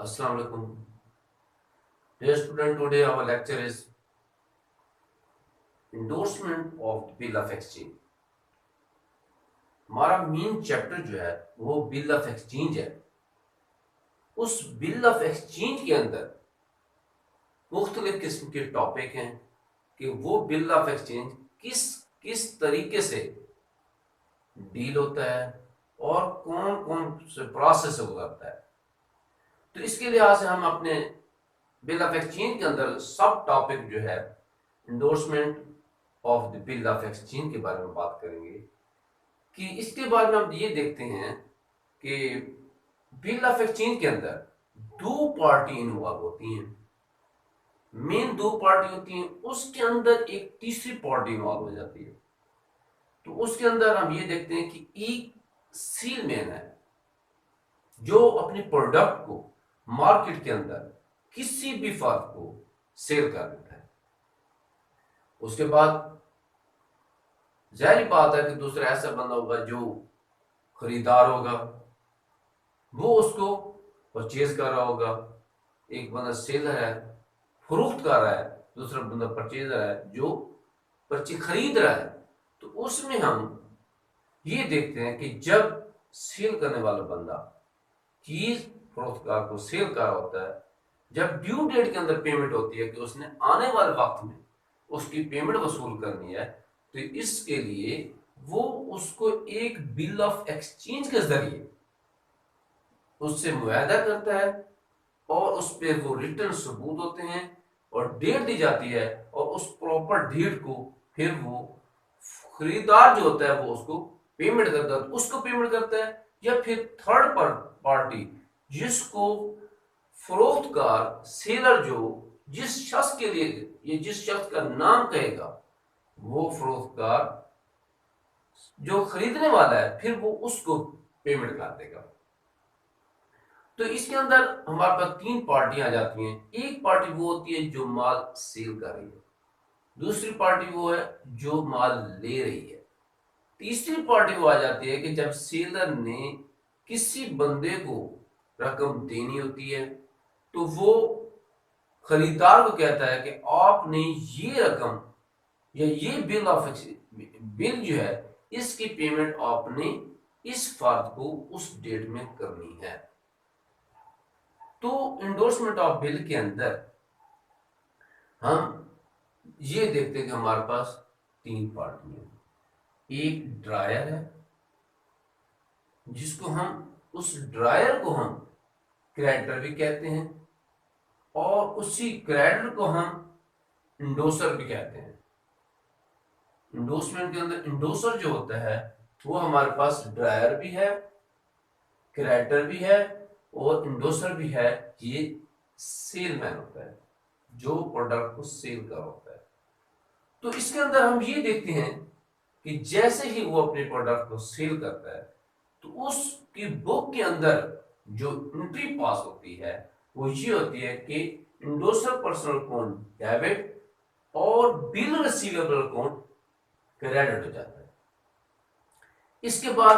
Assalamu alaikum. Dear student, today our lecture is endorsement of the bill of exchange. हमारा main chapter जो है वो bill of exchange है। उस bill of exchange के अंदर मुख्तलिफ किस्म के टॉपिक हैं कि वो बिल ऑफ एक्सचेंज किस किस तरीके से डील होता है और कौन कौन से प्रोसेस से गुजरता है। तो इसके लिहाज से हम अपने बिल ऑफ एक्सचेंज के अंदर सब टॉपिक जो है endorsement of the bill of exchange के बारे में बात करेंगे कि इसके बारे में हम ये देखते हैं कि बिल ऑफ एक्सचेंज के अंदर दो पार्टी इन्वॉल्व होती हैं। मेन दो पार्टी होती हैं, उसके अंदर एक तीसरी पार्टी इन्वॉल्व हो जाती है। तो उसके अंदर हम ये देखते हैं कि एक सेलमैन है जो अपने प्रोडक्ट को मार्केट के अंदर किसी भी फर्म को सेल कर देता है। उसके बाद जाहिर बात है कि दूसरा ऐसा बंदा होगा जो खरीदार होगा, वो उसको परचेज कर रहा होगा। एक बंदा सेलर है, फरोख्त कर रहा है, दूसरा बंदा परचेजर है जो पर्ची खरीद रहा है। तो उसमें हम ये देखते हैं कि जब सेल करने वाला बंदा चीज फरोख्तकार को सेल कर रहा होता है, जब ड्यू डेट के अंदर पेमेंट होती है कि उसने आने वाले वक्त में उसकी पेमेंट वसूल करनी है, तो इसके लिए वो उसको एक बिल ऑफ एक्सचेंज के जरिए उससे मुआहदा करता है और उस पर वो रिटर्न सबूत होते हैं और डेट दी जाती है, और उस प्रॉपर डेट को फिर वो खरीदार जो होता है वो उसको पेमेंट करता है, उसको पेमेंट करता है, या फिर थर्ड पार्टी जिसको फरोख्तकार सेलर जो जिस शख्स के लिए ये जिस शख्स का नाम कहेगा वो फरोख्तकार जो खरीदने वाला है फिर वो उसको पेमेंट कर देगा। तो इसके अंदर हमारे पास तीन पार्टियां आ जाती हैं। एक पार्टी वो होती है जो माल सेल कर रही है, दूसरी पार्टी वो है जो माल ले रही है, तीसरी पार्टी वो आ जाती है कि जब सेलर ने किसी बंदे को रकम देनी होती है तो वो खरीदार को कहता है कि आपने ये रकम या ये बिल जो है इसकी पेमेंट आपने इस फर्द को उस डेट में करनी है। तो इंडोर्समेंट ऑफ बिल के अंदर हम ये देखते हैं कि हमारे पास तीन पार्टी है। एक ड्रायर है जिसको हम उस ड्रायर को हम क्रेडिटर भी कहते हैं, और उसी क्रेडिटर को हम इंडोसर भी कहते हैं। इंडोर्समेंट के अंदर इंडोसर जो होता है वो हमारे पास ड्रायर भी है, क्रेडिटर भी है और इंडोसर भी है। ये सेलमैन होता है जो प्रोडक्ट को सेल कर होता है। तो इसके अंदर हम ये देखते हैं कि जैसे ही वो अपने प्रोडक्ट को सेल करता है तो उसकी बुक के अंदर जो एंट्री पास होती है वो ये होती है कि इंडोसर पर्सनल अकाउंट डेबिट और बिल रिसीवेबल अकाउंट क्रेडिट हो जाता है। इसके बाद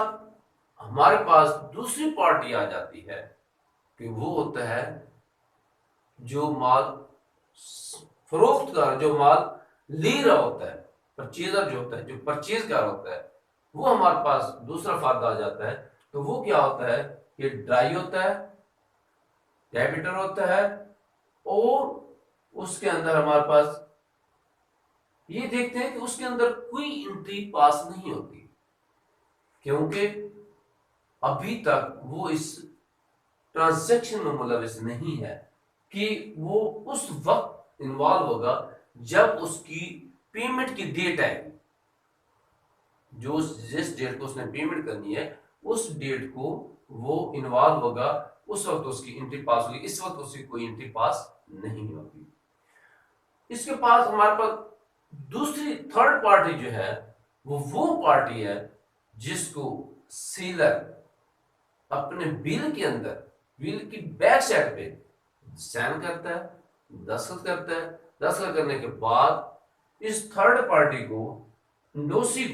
हमारे पास दूसरी पार्टी आ जाती है कि वो होता है जो माल फरोख्त कर जो माल ले रहा होता है, परचेजर जो होता है जो परचेज कर रहा होता है, वो हमारे पास दूसरा फर्द आ जाता है। तो वो क्या होता है, ये ड्राई होता है, डेबिटर होता है, और उसके अंदर हमारे पास ये देखते हैं कि उसके अंदर कोई एंट्री पास नहीं होती क्योंकि अभी तक वो इस ट्रांजैक्शन में मुलविस नहीं है कि वो उस वक्त इन्वॉल्व होगा जब उसकी पेमेंट की डेट आएगी। जो जिस डेट को उसने पेमेंट करनी है उस डेट को वो इन्वॉल्व होगा, उस वक्त उसकी एंट्री पास होगी। इस वक्त उसकी कोई एंट्री पास नहीं होगी। इसके पास हमारे पास दूसरी थर्ड पार्टी जो है वो पार्टी है जिसको सेलर अपने बिल के अंदर बिल की बैक साइड पे साइन करता है, दस्तखत करता है। दस्तखत करने के बाद इस थर्ड पार्टी को इंडोर्सी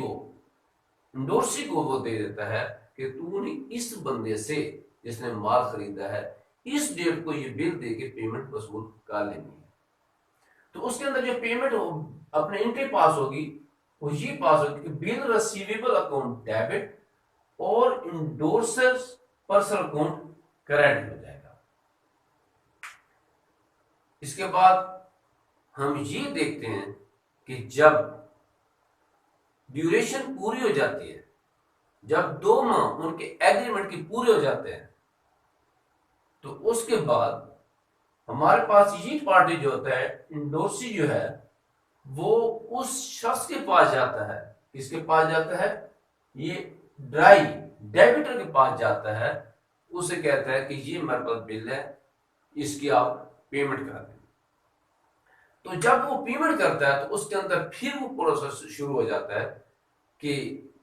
को वो दे देता है कि तूने इस बंदे से जिसने माल खरीदा है इस डेट को ये बिल दे के पेमेंट वसूल कर लेनी है। तो उसके अंदर जो पेमेंट अपने एंट्री पास होगी वो ये पास होगी कि बिल रिसीवेबल अकाउंट डेबिट और इंडोर्सर्स पर्सनल अकाउंट क्रेडिट हो जाएगा। इसके बाद हम ये देखते हैं कि जब ड्यूरेशन पूरी हो जाती है, जब 2 माह उनके एग्रीमेंट की पूरे हो जाते हैं, तो उसके बाद हमारे पास ये पार्टी जो होता है, इंडोर्सी जो है, वो उस शख्स के पास जाता है। किसके पास जाता है? ये ड्राई डेबिटर के पास जाता है। उसे कहता है कि ये मेरे पास बिल है, इसकी आप पेमेंट करा दें। तो जब वो पेमेंट करता है तो उसके अंदर फिर वो प्रोसेस शुरू हो जाता है कि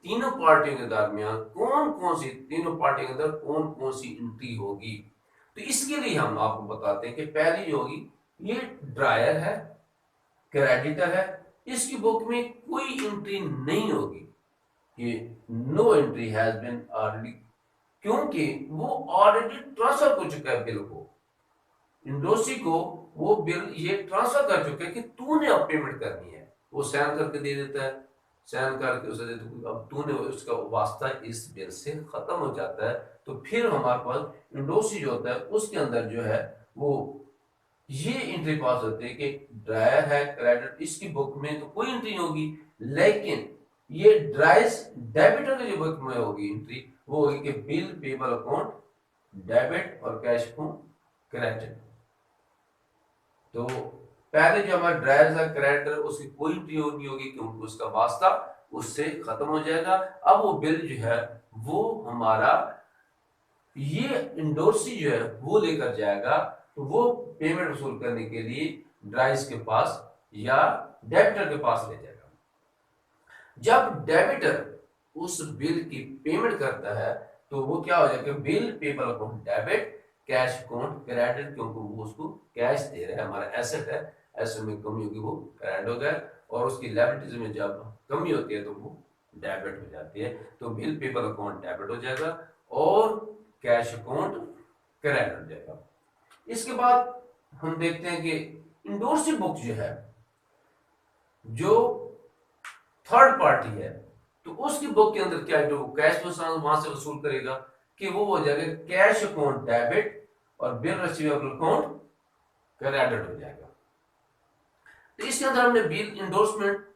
तीनों पार्टियों के दरमियान कौन कौन सी, तीनों पार्टियों के अंदर कौन कौन सी एंट्री होगी। तो इसके लिए हम आपको बताते हैं कि पहली जो होगी, ये ड्रायर है, क्रेडिटर है, इसकी बुक में कोई एंट्री नहीं होगी कि no entry has been already, क्योंकि वो ऑलरेडी ट्रांसफर हो चुका है बिल को, इंडोसी को वो बिल ये ट्रांसफर कर चुके हैं कि तूने अब पेमेंट करनी है। वो साइन करके दे देता है, साइन करके उसे दे देता, अब तूने, उसका वास्ता इस बिल से खत्म हो जाता है। तो फिर हमारे पास इंडोसी जो होता है उसके अंदर जो है वो ये एंट्री पास होती है कि ड्रायर है, क्रेडिट, इसकी बुक में तो कोई एंट्री नहीं होगी, लेकिन ये ड्राइस डेबिटर की जो बुक में होगी एंट्री, वो होगी कि बिल पेबल अकाउंट डेबिट और कैश को क्रेडिट। तो पहले जो हमारा ड्रायर है, क्रेडिटर, उसकी कोई एंट्री नहीं होगी क्योंकि उसका वास्ता उससे खत्म हो जाएगा। अब वो बिल जो है वो हमारा ये इंडोर्सी जो है वो लेकर जाएगा, तो वो पेमेंट वसूल करने के लिए ड्राइस के पास या डेबिटर के पास ले जाएगा। जब डेबिटर उस बिल की पेमेंट करता है तो वो क्या हो जाएगा, bill payable account debit, cash account credit, क्योंकि वो उसको कैश दे रहा है, हमारा एसेट है, एसेट में कमी होगी वो क्रेडिट हो गया, और उसकी लायबिलिटीज में जब कमी होती है तो वो डेबिट हो जाती है। तो बिल पेबल अकाउंट डेबिट हो जाएगा और कैश अकाउंट क्रेडिट हो जाएगा। इसके बाद हम देखते हैं कि इंडोर्सी बुक जो है, जो थर्ड पार्टी है, तो उसकी बुक के अंदर क्या है, जो कैश वहां से वसूल करेगा कि वो हो जाएगा कैश अकाउंट डेबिट और बिल रिसीवेबल अकाउंट क्रेडिट हो जाएगा। तो इसके अंदर हमने बिल इंडोर्समेंट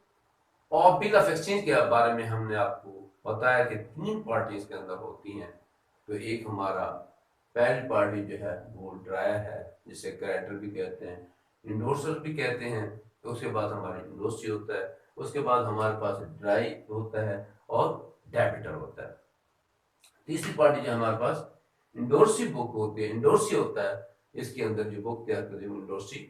और बिल ऑफ एक्सचेंज के बारे में हमने आपको बताया कि 3 पार्टी इसके अंदर होती हैं। तो एक हमारा पहली पार्टी जो है वो ड्रायर है, जिसे क्रेडिटर भी कहते हैं, इंडोर्सर भी कहते हैं। तो उसके बाद हमारा इंडोर्सी होता है, उसके बाद हमारे पास ड्राई होता है और डेबिटर होता है। तीसरी पार्टी जो हमारे पास इंडोर्सी बुक होती है, इंडोर्सी होता है, इसके अंदर जो बुक तैयार करती है इंडोर्सी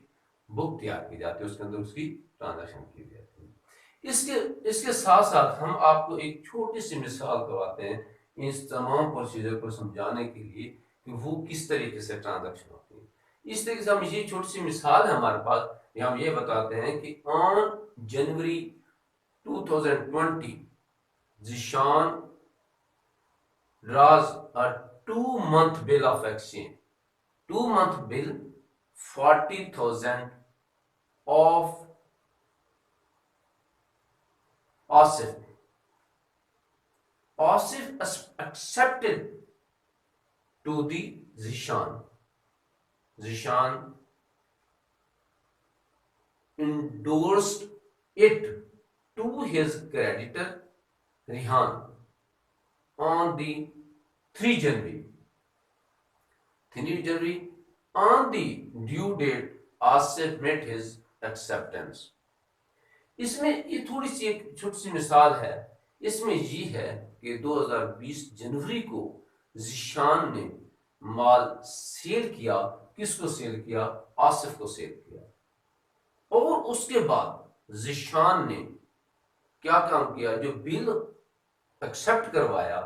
बुक तैयार की जाती है, उसके अंदर उसकी ट्रांजैक्शन की जाती है। इसके साथ साथ हम आपको एक छोटी सी मिसाल करवाते हैं इस तमाम प्रोसीजर को समझाने के लिए कि वो किस तरीके से ट्रांजैक्शन होती है। इस तरीके से हम ये छोटी सी मिसाल है हमारे पास, हम ये बताते हैं कि on January 2020 Zeeshan draws a 2-month bill of exchange, 2-month bill 40,000 of Asif. Asif accepted to the Zishan. Zishan endorsed it to his creditor Rihan on the 3 January. 3 January, on the due date, Asif met his acceptance. इसमें ये थोड़ी सी एक छोटी सी मिसाल है। इसमें ये है कि 2020 जनवरी को जिशान ने माल सेल किया। किसको सेल किया? आसिफ को सेल किया। और उसके बाद जिशान ने क्या काम किया, जो बिल एक्सेप्ट करवाया,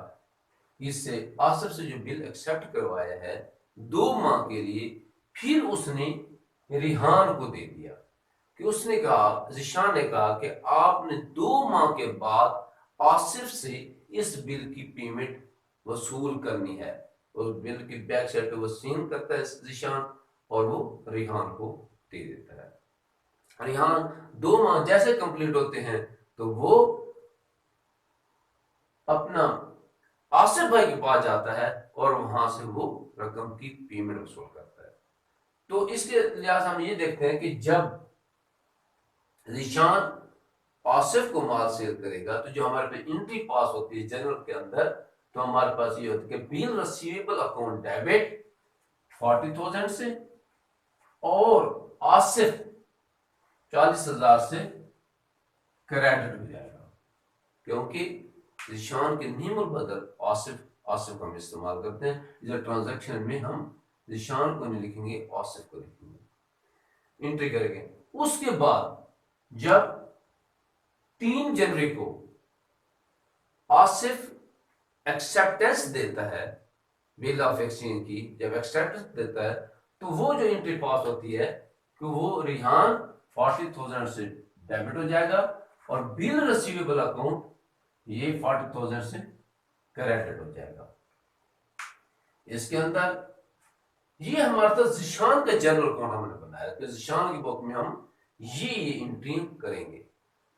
इससे आसिफ से जो बिल एक्सेप्ट करवाया है 2 माह के लिए, फिर उसने रिहान को दे दिया। कि उसने कहा, जिशान ने कहा कि आपने 2 माह के बाद आसिफ से इस बिल की पेमेंट वसूल करनी है। उस बिल की बैक साइड पे वो सीन करता है जिशान, और वो रिहान को दे देता है। रिहान 2 माह जैसे कंप्लीट होते हैं तो वो अपना आसिफ भाई के पास जाता है और वहां से वो रकम की पेमेंट वसूल करता है। तो इसके लिहाज हम ये देखते हैं कि जब निशान आसिफ को माल सेल करेगा तो जो हमारे पे एंट्री पास होती है जनरल के अंदर, तो हमारे पास ये होती है कि बिल रिसीवेबल अकाउंट डेबिट 40,000 से, और आसिफ 40,000 से क्रेडिट हो जाएगा, क्योंकि निशान के नियम बदल आसिफ आसिफ का हम इस्तेमाल करते हैं। इस ट्रांजैक्शन में हम निशान को नहीं लिखेंगे, आसिफ को लिखेंगे, एंट्री करेंगे। उसके बाद जब 3 जनवरी को आसिफ एक्सेप्टेंस देता है बिल ऑफ एक्सचेंज की, जब एक्सेप्टेंस देता है तो वो जो एंट्री पास होती है कि वो रिहान 40,000 से डेबिट हो जाएगा और बिल रिसीवेबल अकाउंट ये 40,000 से क्रेडिट हो जाएगा। इसके अंदर ये हमारा था जिशान का जनरल अकाउंट हमने बनाया कि जिशान की बुक में हम ये एंट्री करेंगे।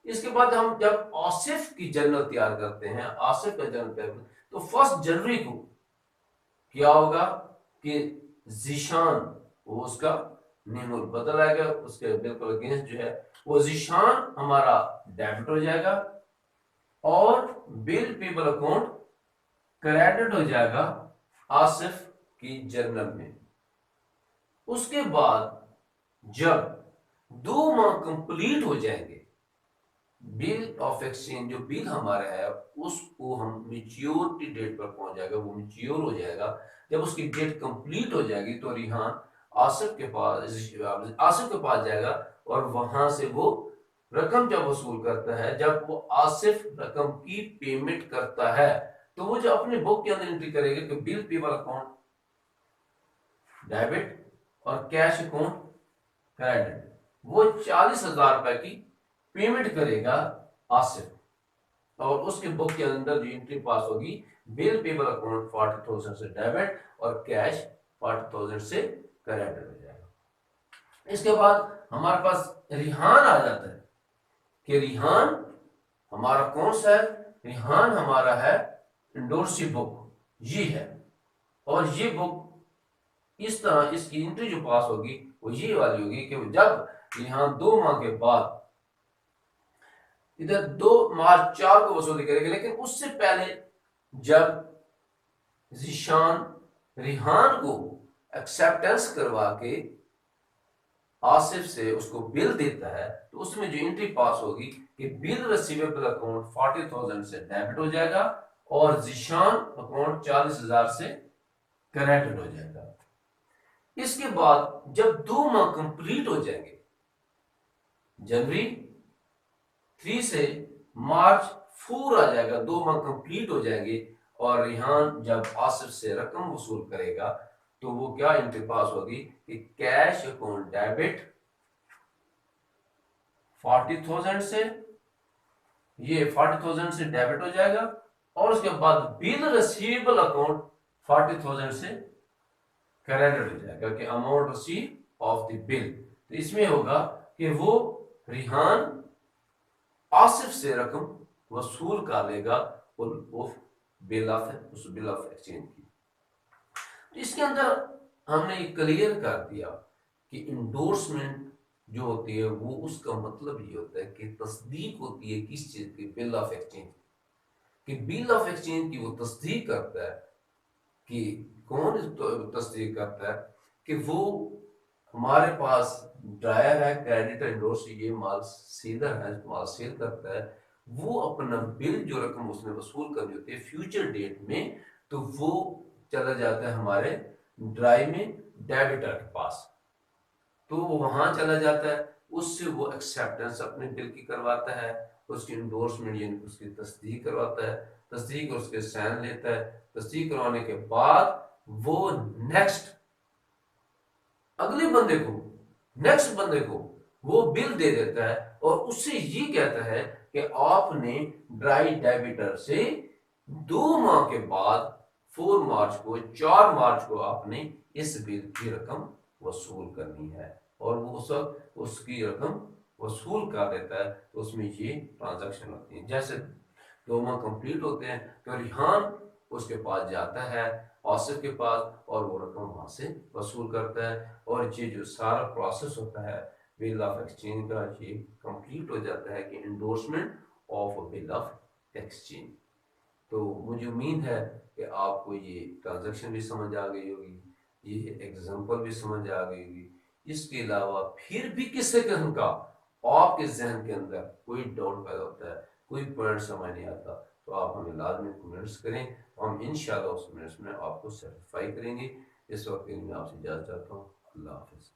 इसके बाद हम जब आसिफ की जर्नल तैयार करते हैं, आसिफ का जर्नल तैयार, तो 1 जनवरी को क्या होगा कि जिशान वो उसका नियम बदल आएगा, उसके बिल्कुल अगेंस्ट जो है वो जिशान हमारा डेबिट हो जाएगा और बिल पेबल अकाउंट क्रेडिट हो जाएगा आसिफ की जर्नल में। उसके बाद जब 2 माह कंप्लीट हो जाएंगे, बिल ऑफ एक्सचेंज जो बिल हमारा है उसको हम मेच्योरिटी डेट पर पहुंच जाएगा, वो मेच्योर हो जाएगा। जब उसकी डेट कंप्लीट हो जाएगी तो रिहान आसिफ के पास जाएगा और वहां से वो रकम जब वसूल करता है, जब वो आसिफ रकम की पेमेंट करता है तो वो जो अपने बुक के अंदर एंट्री करेगा कि बिल पेबल अकाउंट डेबिट और कैश अकाउंट क्रेडिट, वो 40,000 रुपए की पेमेंट करेगा आसिफ, और उसके बुक के अंदर जो एंट्री पास होगी बिल पेबल अकाउंट 40,000 से डेबिट और कैश 40,000 से क्रेडिट हो जाएगा। इसके बाद हमारे पास रिहान आ जाता है कि रिहान हमारा कौन सा है, रिहान हमारा है इंडोर्सी बुक, ये है, और ये बुक इस तरह इसकी एंट्री जो पास होगी वो ये वाली होगी कि जब रिहान 2 माह के बाद इधर 2 मार्च 4 को वसूली करेगा, लेकिन उससे पहले जब जिशान रिहान को एक्सेप्टेंस करवा के आसिफ से उसको बिल देता है तो उसमें जो एंट्री पास होगी कि बिल रिसीवेबल अकाउंट 40,000 से डेबिट हो जाएगा और जिशान अकाउंट 40,000 से क्रेडिट हो जाएगा। इसके बाद जब 2 माह कंप्लीट हो जाएंगे, जनवरी 3 से मार्च 4 आ जाएगा, 2 माह कंप्लीट हो जाएंगे और रिहान जब आसिफ से रकम वसूल करेगा तो वो क्या एंट्री पास होगी कि कैश अकाउंट डेबिट 40,000 से, ये 40,000 से डेबिट हो जाएगा और उसके बाद बिल रिसीवेबल अकाउंट 40,000 से क्रेडिट हो जाएगा कि amount receive of the bill. तो इसमें होगा कि वो रिहान आसिफ से रकम वसूल कर लेगा उस बिल ऑफ एक्सचेंज की। तो इसके अंदर हमने क्लियर कर दिया कि इंडोर्समेंट जो होती है वो उसका मतलब ये होता है कि तस्दीक होती है किस चीज की, बिल ऑफ एक्सचेंज कि बिल ऑफ एक्सचेंज की वो तस्दीक करता है कि कौन तस्दीक करता है कि वो हमारे पास ड्रायर है, क्रेडिटर इंडोर्स, ये माल सीधर है, माल सेल करता है, वो अपना बिल जो रकम उसने वसूल करनी होती है फ्यूचर डेट में, तो वो चला जाता है हमारे ड्राई में डेबिटर के पास, तो वो वहां चला जाता है, उससे वो एक्सेप्टेंस अपने बिल की करवाता है, उसकी इंडोर्समेंट यानी उसकी तस्दीक करवाता है, तस्दीक और उसके साइन लेता है, तस्दीक करवाने के बाद वो नेक्स्ट नेक्स्ट बंदे को वो बिल दे देता है और उससे ये कहता है कि आपने ड्राई डेबिटर से 2 माह के बाद 4 मार्च को 4 मार्च को आपने इस बिल की रकम वसूल करनी है। और वो उस वक्त उसकी रकम वसूल कर देता है तो उसमें ये ट्रांजैक्शन होती है। जैसे 2 माह कंप्लीट होते हैं तो रिहान उसके पास जाता है, आसिफ के पास, और वो रकम वहाँ से वसूल करता है। और ये जो सारा प्रोसेस होता है बिल ऑफ एक्सचेंज का, ये कंप्लीट हो जाता है कि endorsement of bill of exchange. तो मुझे उम्मीद है कि आपको ये ट्रांजैक्शन भी समझ आ गई होगी, ये एग्जांपल भी समझ आ गई होगी। इसके अलावा फिर भी किसी किस्म का आपके जहन के अंदर कोई डाउट पैदा होता है, कोई पॉइंट समझ नहीं आता, तो आप हमें लाजमी कमेंट्स करें, हम इंशाल्लाह उस कमेंट्स में आपको सेटिस्फाई करेंगे। इस वक्त के लिए मैं आपसे इजाज़त चाहता हूँ। अल्लाह हाफिज़।